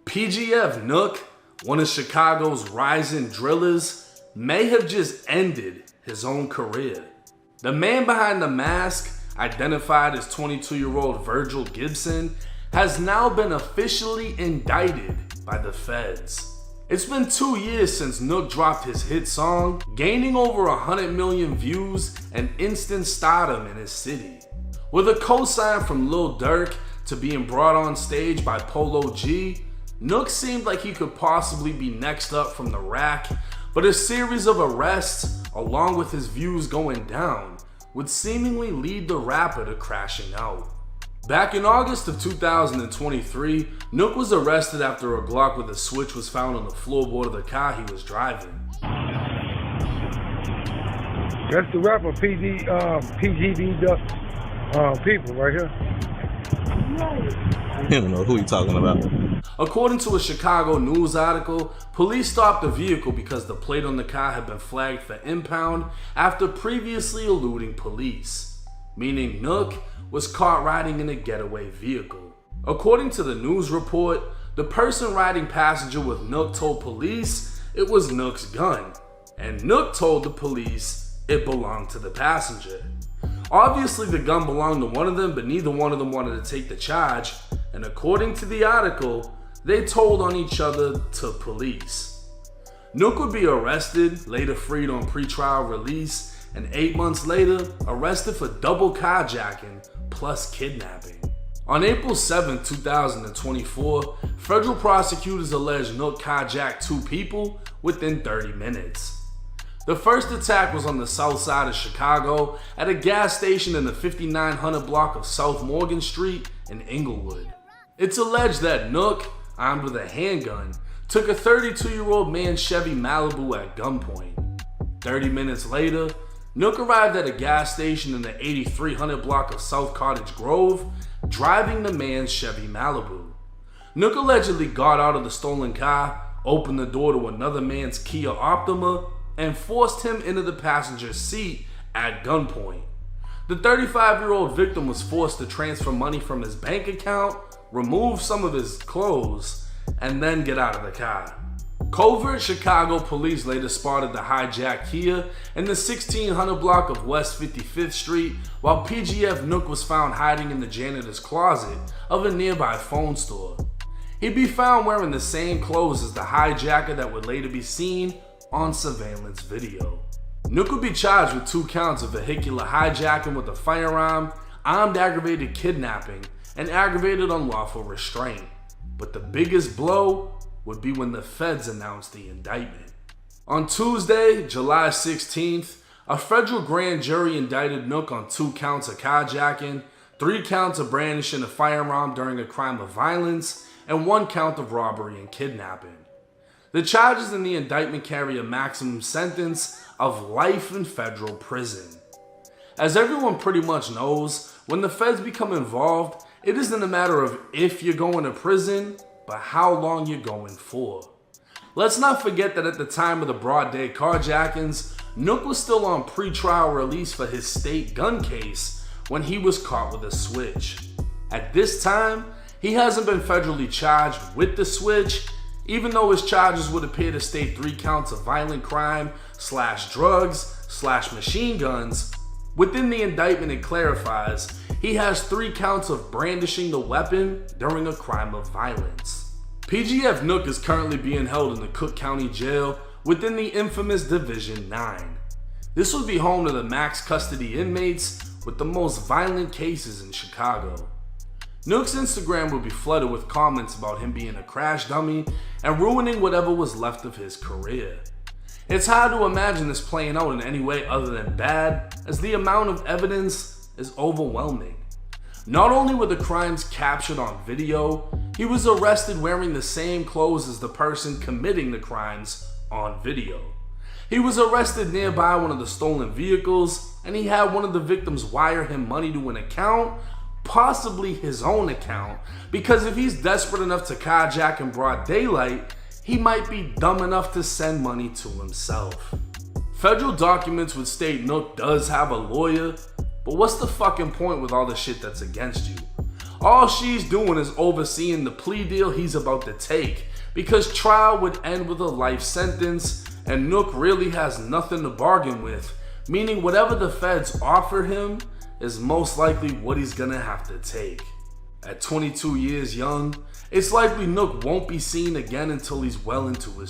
PGF Nook, one of Chicago's rising drillers, may have just ended his own career. The man behind the mask, identified as 22-year-old Virgil Gibson, has now been officially indicted by the feds. It's been 2 years since Nook dropped his hit song, gaining over 100 million views and instant stardom in his city. With a cosign from Lil Durk to being brought on stage by Polo G, Nook seemed like he could possibly be next up from the rack, but a series of arrests, along with his views going down, would seemingly lead the rapper to crashing out. Back in August of 2023, Nook was arrested after a Glock with a switch was found on the floorboard of the car he was driving. That's the rapper PGV people right here. I don't know who you talking about. According to a Chicago news article, police stopped the vehicle because the plate on the car had been flagged for impound after previously eluding police, meaning Nook was caught riding in a getaway vehicle. According to the news report, the person riding passenger with Nook told police it was Nook's gun, and Nook told the police it belonged to the passenger. Obviously the gun belonged to one of them, but neither one of them wanted to take the charge, and according to the article, they told on each other to police. Nook would be arrested, later freed on pretrial release, and 8 months later, arrested for double carjacking plus kidnapping. On April 7, 2024, federal prosecutors alleged Nook carjacked 2 people within 30 minutes. The first attack was on the south side of Chicago at a gas station in the 5900 block of South Morgan Street in Inglewood. It's alleged that Nook, armed with a handgun, took a 32-year-old man's Chevy Malibu at gunpoint. 30 minutes later, Nook arrived at a gas station in the 8300 block of South Cottage Grove, driving the man's Chevy Malibu. Nook allegedly got out of the stolen car, opened the door to another man's Kia Optima, and forced him into the passenger seat at gunpoint. The 35-year-old victim was forced to transfer money from his bank account, remove some of his clothes, and then get out of the car. Covert Chicago police later spotted the hijacked Kia in the 1600 block of West 55th Street, while PGF Nook was found hiding in the janitor's closet of a nearby phone store. He'd be found wearing the same clothes as the hijacker that would later be seen on surveillance video. Nook would be charged with 2 counts of vehicular hijacking with a firearm, armed aggravated kidnapping, and aggravated unlawful restraint. But the biggest blow would be when the feds announced the indictment. On Tuesday, July 16th, a federal grand jury indicted Nook on 2 counts of carjacking, 3 counts of brandishing a firearm during a crime of violence, and 1 count of robbery and kidnapping. The charges in the indictment carry a maximum sentence of life in federal prison. As everyone pretty much knows, when the feds become involved, it isn't a matter of if you're going to prison, but how long you're going for. Let's not forget that at the time of the broad day carjackings, Nook was still on pretrial release for his state gun case when he was caught with a switch. At this time, he hasn't been federally charged with the switch, even though his charges would appear to state 3 counts of violent crime / drugs / machine guns. Within the indictment, it clarifies he has 3 counts of brandishing the weapon during a crime of violence. PGF Nook is currently being held in the Cook County Jail within the infamous Division 9. This would be home to the max custody inmates with the most violent cases in Chicago. Nook's Instagram would be flooded with comments about him being a crash dummy and ruining whatever was left of his career. It's hard to imagine this playing out in any way other than bad, as the amount of evidence is overwhelming. Not only were the crimes captured on video, he was arrested wearing the same clothes as the person committing the crimes on video. He was arrested nearby one of the stolen vehicles, and he had one of the victims wire him money to an account, possibly his own account, because if he's desperate enough to carjack in broad daylight, he might be dumb enough to send money to himself. Federal documents would state Nook does have a lawyer, but what's the fucking point with all the shit that's against you? All she's doing is overseeing the plea deal he's about to take, because trial would end with a life sentence, and Nook really has nothing to bargain with, meaning whatever the feds offer him is most likely what he's gonna have to take. At 22 years young, it's likely Nook won't be seen again until he's well into his